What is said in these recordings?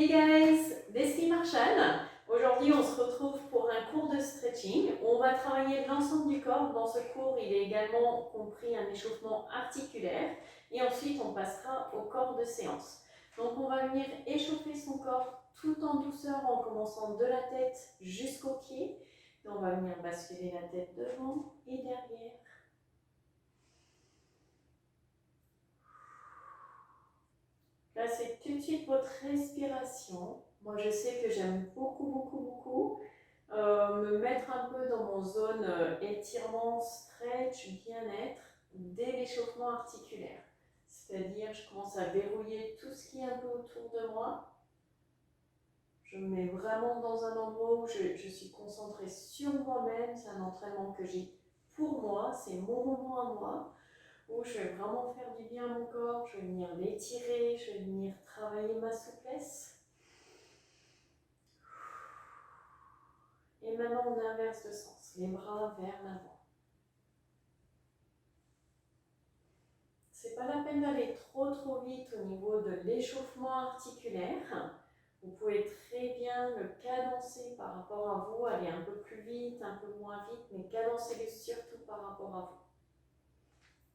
Hey guys, Destiny Marshall. Aujourd'hui, on se retrouve pour un cours de stretching. On va travailler l'ensemble du corps. Dans ce cours, il est également compris un échauffement articulaire. Et ensuite, on passera au corps de séance. Donc, on va venir échauffer son corps tout en douceur en commençant de la tête jusqu'aux pieds. Et on va venir basculer la tête devant et derrière. Placez tout de suite votre respiration. Moi, je sais que j'aime beaucoup me mettre un peu dans mon zone étirement, stretch, bien-être dès l'échauffement articulaire. C'est-à-dire, je commence à verrouiller tout ce qui est un peu autour de moi. Je me mets vraiment dans un endroit où je suis concentrée sur moi-même. C'est un entraînement que j'ai pour moi, c'est mon moment à moi, où je vais vraiment faire du bien à mon corps, je vais venir l'étirer, je vais venir travailler ma souplesse. Et maintenant, on inverse de sens, les bras vers l'avant. C'est pas la peine d'aller trop vite au niveau de l'échauffement articulaire. Vous pouvez très bien le cadencer par rapport à vous, aller un peu plus vite, un peu moins vite, mais cadencez-le surtout par rapport à vous.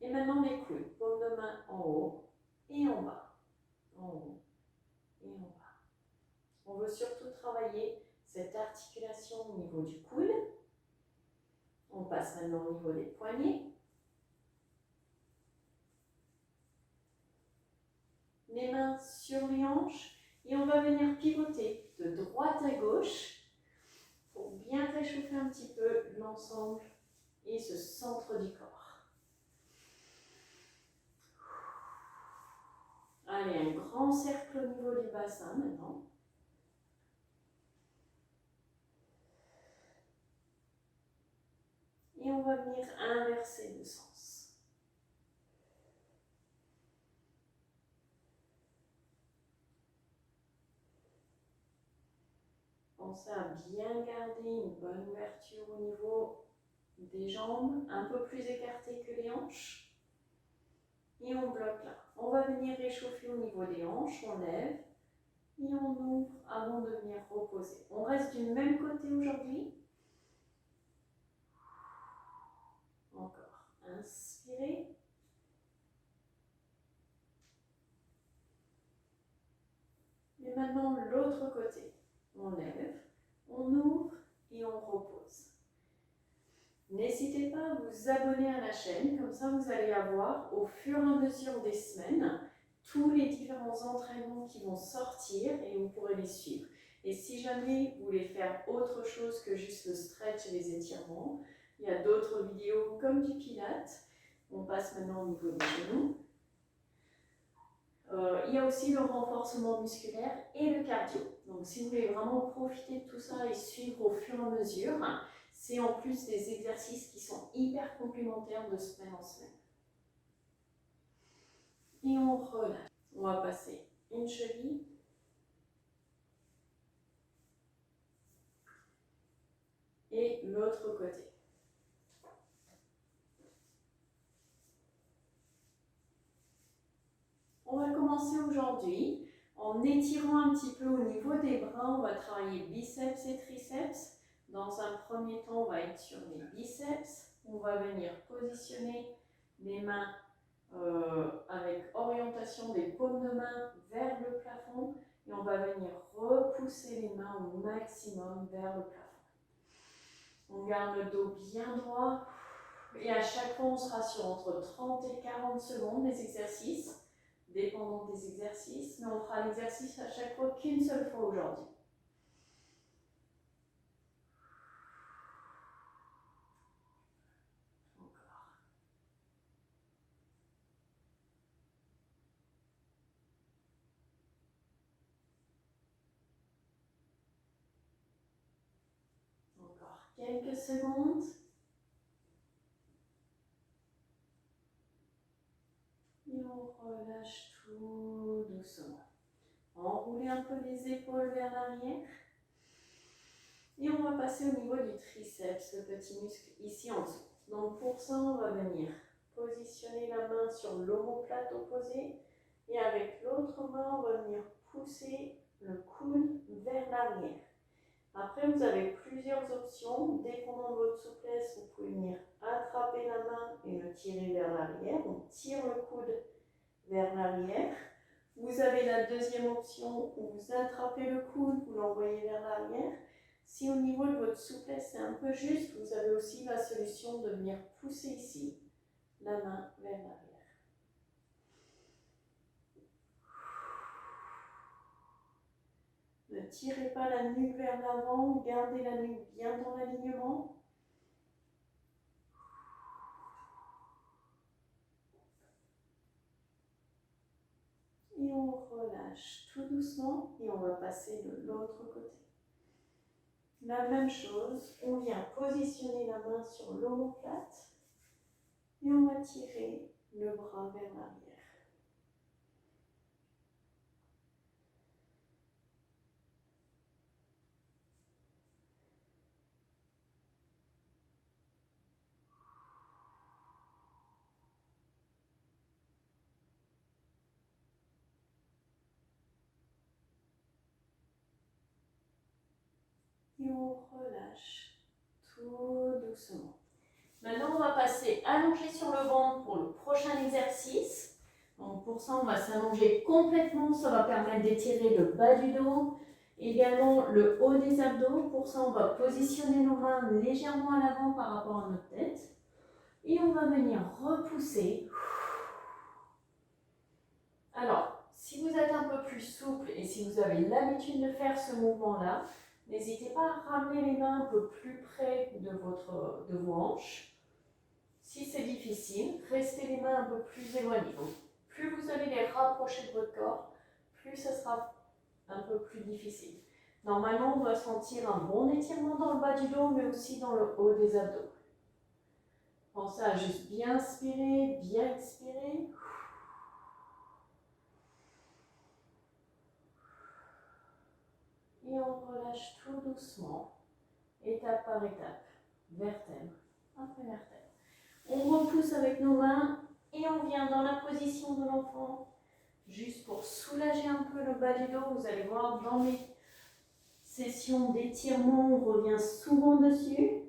Et maintenant les coudes, paume de main en haut et en bas, en haut et en bas. On veut surtout travailler cette articulation au niveau du coude. On passe maintenant au niveau des poignets. Les mains sur les hanches et on va venir pivoter de droite à gauche pour bien réchauffer un petit peu l'ensemble et ce centre du corps. Allez, un grand cercle au niveau du bassin maintenant. Et on va venir inverser le sens. Pensez à bien garder une bonne ouverture au niveau des jambes, un peu plus écartées que les hanches. Et on bloque là. On va venir réchauffer au niveau des hanches, on lève et on ouvre avant de venir reposer. On reste du même côté aujourd'hui. Encore. Inspirez. Et maintenant l'autre côté. On lève, on ouvre et on repose. N'hésitez pas à vous abonner à la chaîne, comme ça vous allez avoir au fur et à mesure des semaines tous les différents entraînements qui vont sortir et vous pourrez les suivre. Et si jamais vous voulez faire autre chose que juste le stretch et les étirements, il y a d'autres vidéos comme du pilates. On passe maintenant au niveau des genoux. Il y a aussi le renforcement musculaire et le cardio. Donc si vous voulez vraiment profiter de tout ça et suivre au fur et à mesure, c'est en plus des exercices qui sont hyper complémentaires de semaine en semaine. Et on relâche. On va passer une cheville. Et l'autre côté. On va commencer aujourd'hui en étirant un petit peu au niveau des bras. On va travailler biceps et triceps. Dans un premier temps, on va être sur les biceps. On va venir positionner les mains avec orientation des paumes de main vers le plafond. Et on va venir repousser les mains au maximum vers le plafond. On garde le dos bien droit. Et à chaque fois, on sera sur entre 30 et 40 secondes des exercices, dépendant des exercices, mais on fera l'exercice à chaque fois qu'une seule fois aujourd'hui. Encore. Encore quelques secondes. Et on relâche tout doucement. Enroulez un peu les épaules vers l'arrière. Et on va passer au niveau du triceps, le petit muscle ici en dessous. Donc pour ça, on va venir positionner la main sur l'omoplate opposée. Et avec l'autre main, on va venir pousser le coude l'arrière. Après, vous avez plusieurs options. Dépendant de votre souplesse, vous pouvez venir attraper la main et le tirer vers l'arrière. On tire le coude vers l'arrière. Vous avez la deuxième option où vous attrapez le coude, vous l'envoyez vers l'arrière. Si au niveau de votre souplesse c'est un peu juste, vous avez aussi la solution de venir pousser ici la main vers l'arrière. Ne tirez pas la nuque vers l'avant, gardez la nuque bien dans l'alignement. Et on relâche tout doucement et on va passer de l'autre côté. La même chose, on vient positionner la main sur l'omoplate et on va tirer le bras vers l'arrière. Et on relâche tout doucement. Maintenant, on va passer allongé sur le ventre pour le prochain exercice. Donc pour ça, on va s'allonger complètement. Ça va permettre d'étirer le bas du dos, également le haut des abdos. Pour ça, on va positionner nos mains légèrement à l'avant par rapport à notre tête. Et on va venir repousser. Alors, si vous êtes un peu plus souple et si vous avez l'habitude de faire ce mouvement-là, n'hésitez pas à ramener les mains un peu plus près de vos hanches. Si c'est difficile, restez les mains un peu plus éloignées. Donc, plus vous allez les rapprocher de votre corps, plus ce sera un peu plus difficile. Normalement, on va sentir un bon étirement dans le bas du dos, mais aussi dans le haut des abdos. Pensez à juste bien inspirer, bien expirer. Et on relâche tout doucement, étape par étape, vertèbre après vertèbre. On repousse avec nos mains et on vient dans la position de l'enfant, juste pour soulager un peu le bas du dos. Vous allez voir, dans mes sessions d'étirement, on revient souvent dessus.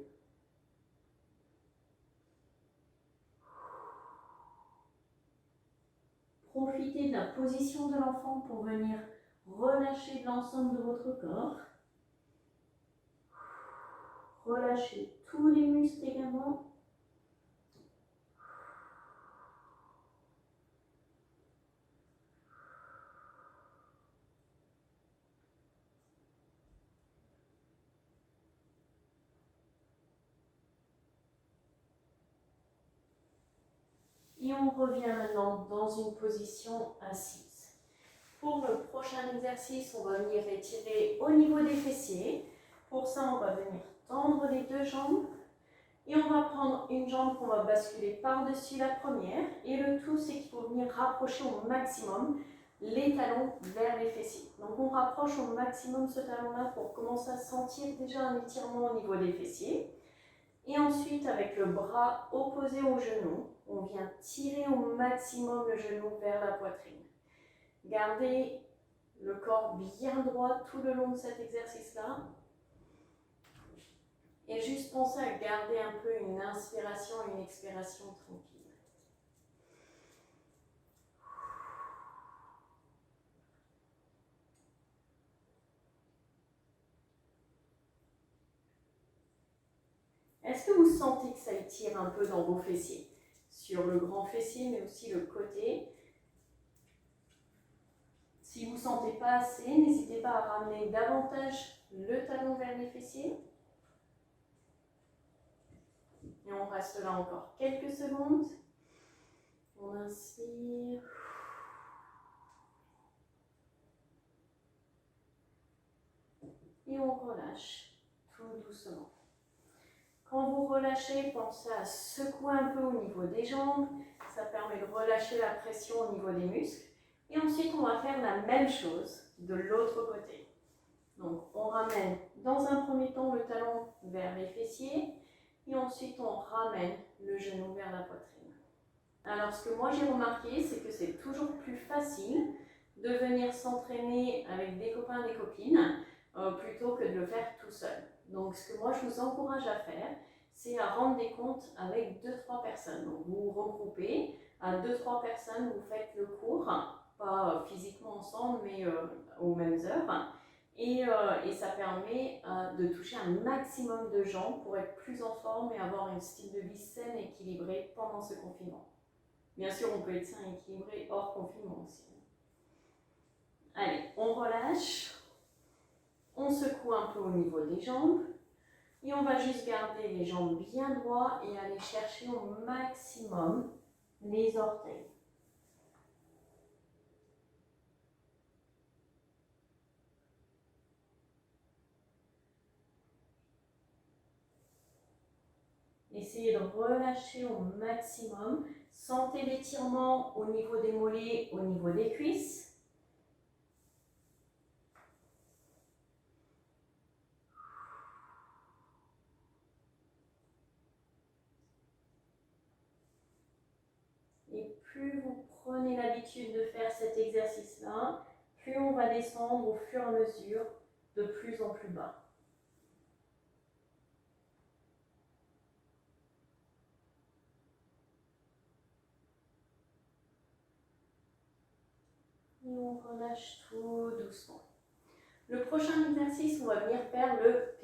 Profitez de la position de l'enfant pour venir relâcher l'ensemble de votre corps. Relâchez tous les muscles également. Et on revient maintenant dans une position assise. Pour le prochain exercice, on va venir étirer au niveau des fessiers. Pour ça, on va venir tendre les deux jambes. Et on va prendre une jambe qu'on va basculer par-dessus la première. Et le tout, c'est qu'il faut venir rapprocher au maximum les talons vers les fessiers. Donc on rapproche au maximum ce talon-là pour commencer à sentir déjà un étirement au niveau des fessiers. Et ensuite, avec le bras opposé au genou, on vient tirer au maximum le genou vers la poitrine. Gardez le corps bien droit tout le long de cet exercice-là. Et juste pensez à garder un peu une inspiration et une expiration tranquille. Est-ce que vous sentez que ça étire un peu dans vos fessiers? Sur le grand fessier, mais aussi le côté. Si vous ne sentez pas assez, n'hésitez pas à ramener davantage le talon vers les fessiers. Et on reste là encore quelques secondes. On inspire. Et on relâche tout doucement. Quand vous relâchez, pensez à secouer un peu au niveau des jambes. Ça permet de relâcher la pression au niveau des muscles. Et ensuite, on va faire la même chose de l'autre côté. Donc, on ramène dans un premier temps le talon vers les fessiers. Et ensuite, on ramène le genou vers la poitrine. Alors, ce que moi j'ai remarqué, c'est que c'est toujours plus facile de venir s'entraîner avec des copains, des copines, plutôt que de le faire tout seul. Donc ce que moi je vous encourage à faire, c'est à rendre des comptes avec 2-3 personnes. Donc vous vous regroupez, à 2-3 personnes, vous faites le cours, pas physiquement ensemble, mais aux mêmes heures. Et ça permet de toucher un maximum de gens pour être plus en forme et avoir un style de vie sain et équilibré pendant ce confinement. Bien sûr, on peut être sain et équilibré hors confinement aussi. Allez, on relâche, on secoue un peu au niveau des jambes et on va juste garder les jambes bien droites et aller chercher au maximum les orteils. Essayez de relâcher au maximum. Sentez l'étirement au niveau des mollets, au niveau des cuisses. Et plus vous prenez l'habitude de faire cet exercice-là, plus on va descendre au fur et à mesure de plus en plus bas. Et on relâche tout doucement. Le prochain exercice, on va venir faire le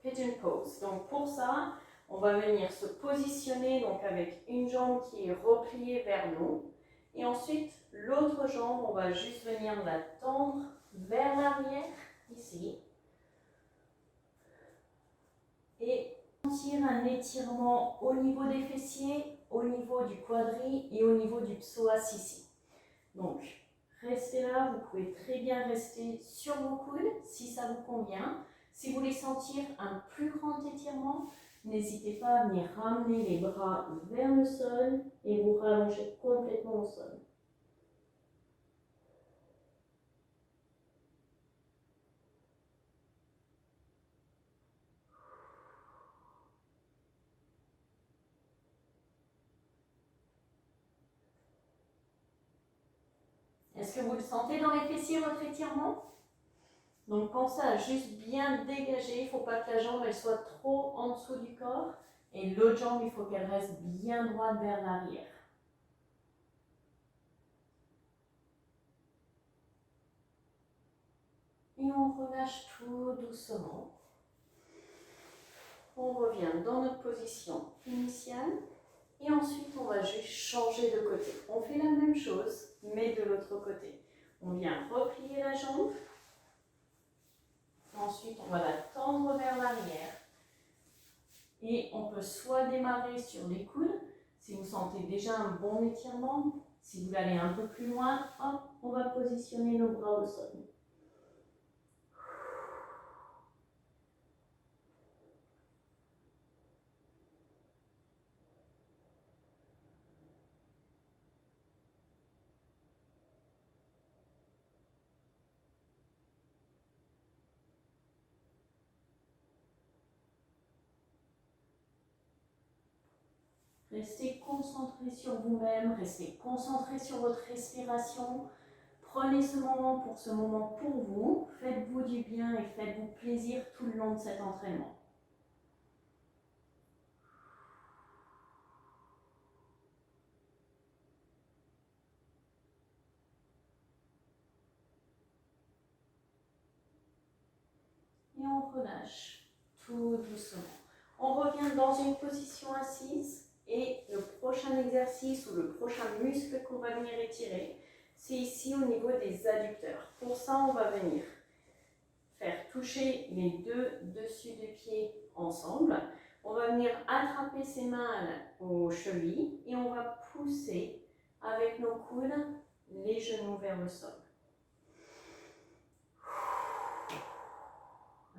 pigeon pose. Donc pour ça, on va venir se positionner donc avec une jambe qui est repliée vers nous. Et ensuite, l'autre jambe, on va juste venir la tendre vers l'arrière, ici. Et sentir un étirement au niveau des fessiers, au niveau du quadri et au niveau du psoas ici. Donc, restez là, vous pouvez très bien rester sur vos coudes si ça vous convient. Si vous voulez sentir un plus grand étirement, n'hésitez pas à venir ramener les bras vers le sol et vous rallonger complètement au sol. Est-ce que vous le sentez dans les fessiers, votre étirement? Donc pensez à juste bien dégager, il ne faut pas que la jambe elle soit trop en dessous du corps. Et l'autre jambe, il faut qu'elle reste bien droite vers l'arrière. Et on relâche tout doucement. On revient dans notre position initiale. Et ensuite, on va juste changer de côté. On fait la même chose, mais de l'autre côté. On vient replier la jambe. Ensuite, on va la tendre vers l'arrière. Et on peut soit démarrer sur les coudes, si vous sentez déjà un bon étirement. Si vous voulez aller un peu plus loin, hop, on va positionner nos bras au sol. Restez concentré sur vous-même, restez concentré sur votre respiration. Prenez ce moment pour vous. Faites-vous du bien et faites-vous plaisir tout le long de cet entraînement. Et on relâche tout doucement. On revient dans une position assise. Et le prochain exercice ou le prochain muscle qu'on va venir étirer, c'est ici au niveau des adducteurs. Pour ça, on va venir faire toucher les deux dessus des pieds ensemble. On va venir attraper ses mains aux chevilles et on va pousser avec nos coudes les genoux vers le sol.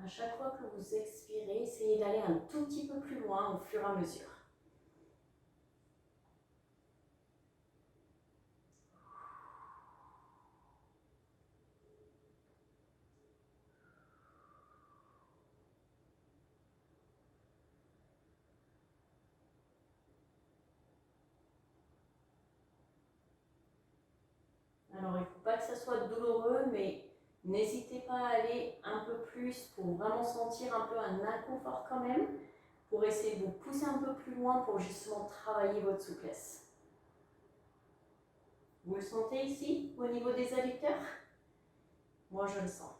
À chaque fois que vous expirez, essayez d'aller un tout petit peu plus loin au fur et à mesure. Alors, il ne faut pas que ça soit douloureux, mais n'hésitez pas à aller un peu plus plus pour vraiment sentir un peu un inconfort quand même, pour essayer de vous pousser un peu plus loin pour justement travailler votre souplesse. Vous le sentez ici, au niveau des adducteurs? Moi, je le sens.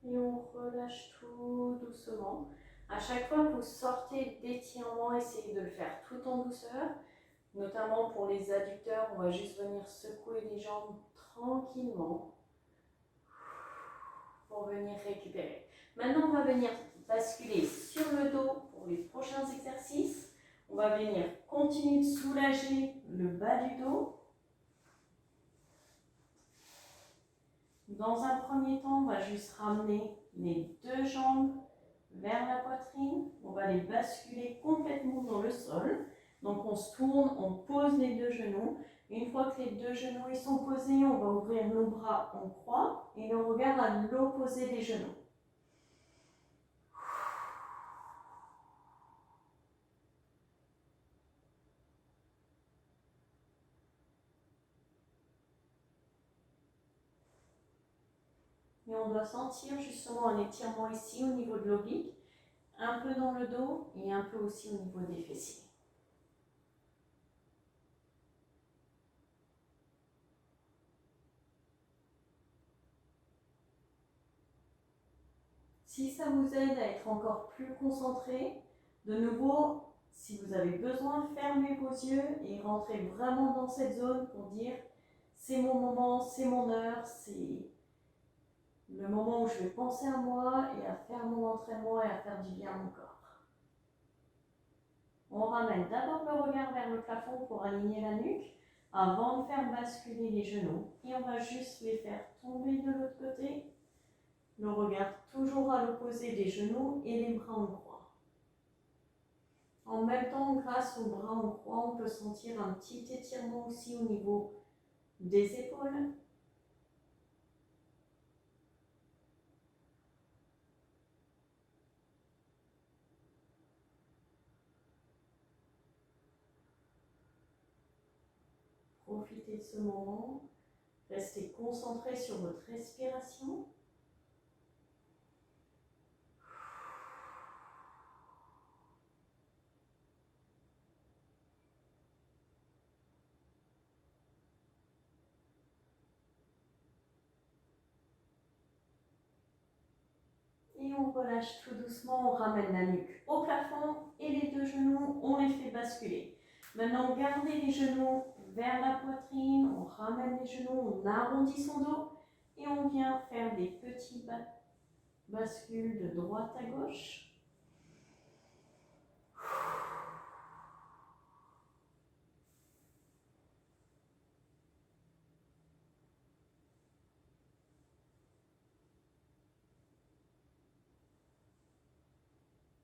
Et on relâche tout doucement. À chaque fois que vous sortez d'étirement, essayez de le faire tout en douceur. Notamment pour les adducteurs, on va juste venir secouer les jambes tranquillement pour venir récupérer. Maintenant, on va venir basculer sur le dos pour les prochains exercices. On va venir continuer de soulager le bas du dos. Dans un premier temps, on va juste ramener les deux jambes vers la poitrine. On va les basculer complètement dans le sol. Donc on se tourne, on pose les deux genoux. Une fois que les deux genoux ils sont posés, on va ouvrir nos bras en croix et le regard à l'opposé des genoux. Et on doit sentir justement un étirement ici au niveau de l'oblique, un peu dans le dos et un peu aussi au niveau des fessiers. Si ça vous aide à être encore plus concentré, de nouveau, si vous avez besoin, fermez vos yeux et rentrez vraiment dans cette zone pour dire c'est mon moment, c'est mon heure, c'est le moment où je vais penser à moi et à faire mon entraînement et à faire du bien à mon corps. On ramène d'abord le regard vers le plafond pour aligner la nuque avant de faire basculer les genoux et on va juste les faire tomber de l'autre côté. Le regard toujours à l'opposé des genoux et les bras en croix. En même temps, grâce aux bras en croix, on peut sentir un petit étirement aussi au niveau des épaules. Profitez de ce moment. Restez concentré sur votre respiration. Et on relâche tout doucement, on ramène la nuque au plafond et les deux genoux, on les fait basculer. Maintenant, gardez les genoux vers la poitrine, on ramène les genoux, on arrondit son dos et on vient faire des petits bascules de droite à gauche.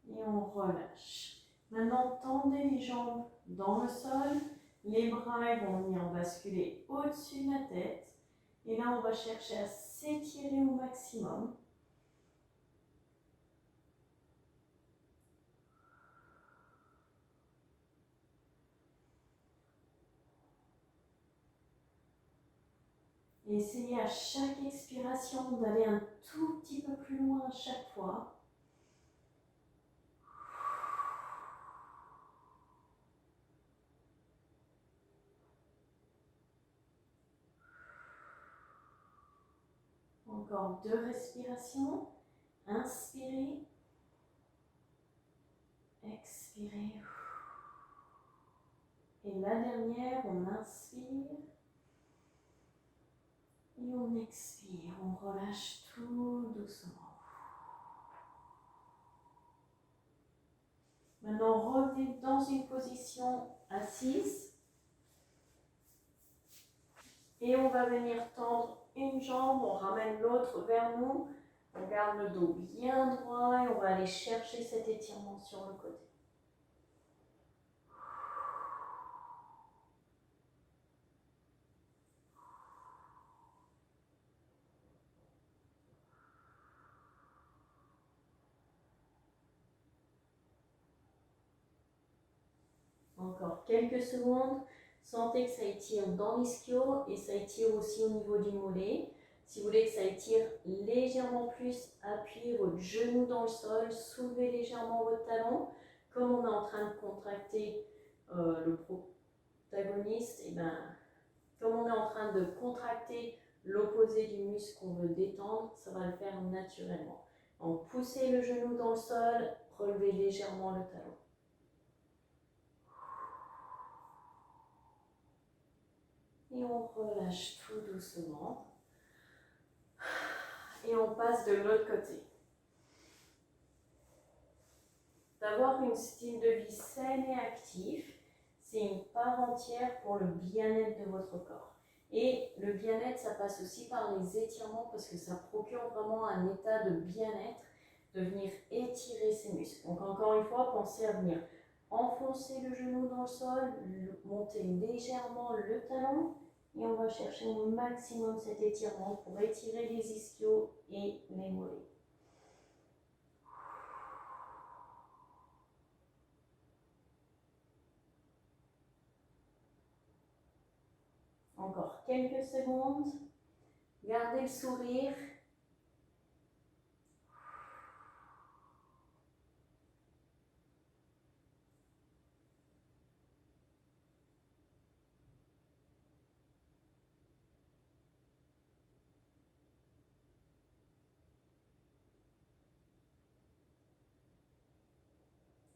Et on relâche. Maintenant, tendez les jambes dans le sol. Les bras vont venir basculer au-dessus de la tête. Et là, on va chercher à s'étirer au maximum. Et essayez à chaque expiration d'aller un tout petit peu plus loin à chaque fois. Encore 2 respirations. Inspirez. Expirez. Et la dernière, on inspire. Et on expire. On relâche tout doucement. Maintenant, revenez dans une position assise. Et on va venir tendre une jambe, on ramène l'autre vers nous. On garde le dos bien droit et on va aller chercher cet étirement sur le côté. Encore quelques secondes. Sentez que ça étire dans l'ischio et ça étire aussi au niveau du mollet. Si vous voulez que ça étire légèrement plus, appuyez votre genou dans le sol, soulevez légèrement votre talon. Comme on est en train de contracter le protagoniste, et ben, comme on est en train de contracter l'opposé du muscle qu'on veut détendre, ça va le faire naturellement. Donc poussez le genou dans le sol, relevez légèrement le talon. Et on relâche tout doucement. Et on passe de l'autre côté. D'avoir un style de vie sain et actif, c'est une part entière pour le bien-être de votre corps. Et le bien-être, ça passe aussi par les étirements parce que ça procure vraiment un état de bien-être, de venir étirer ses muscles. Donc encore une fois, pensez à venir enfoncer le genou dans le sol, monter légèrement le talon et on va chercher au maximum cet étirement pour étirer les ischios et les mollets. Encore quelques secondes. Gardez le sourire.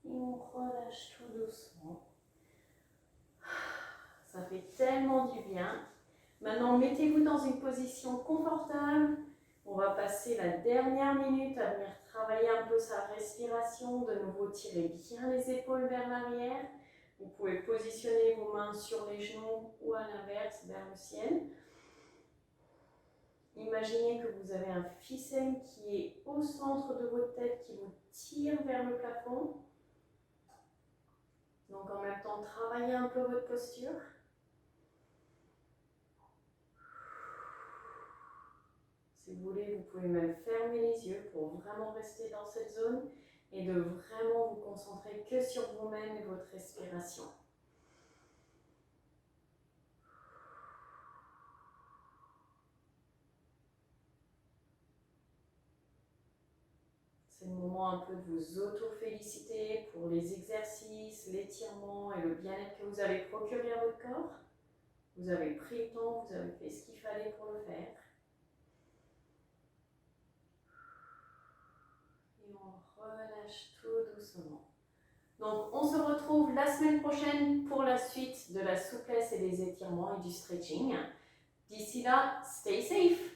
Et on relâche tout doucement. Ça fait tellement du bien. Maintenant, mettez-vous dans une position confortable. On va passer la dernière minute à venir travailler un peu sa respiration. De nouveau, tirez bien les épaules vers l'arrière. Vous pouvez positionner vos mains sur les genoux ou à l'inverse, vers le ciel. Imaginez que vous avez un ficelle qui est au centre de votre tête, qui vous tire vers le plafond. Donc en même temps, travaillez un peu votre posture. Si vous voulez, vous pouvez même fermer les yeux pour vraiment rester dans cette zone et de vraiment vous concentrer que sur vous-même et votre respiration. C'est le moment un peu de vous auto-féliciter pour les exercices, l'étirement et le bien-être que vous avez procuré à votre corps. Vous avez pris le temps, vous avez fait ce qu'il fallait pour le faire. Et on relâche tout doucement. Donc on se retrouve la semaine prochaine pour la suite de la souplesse et des étirements et du stretching. D'ici là, stay safe!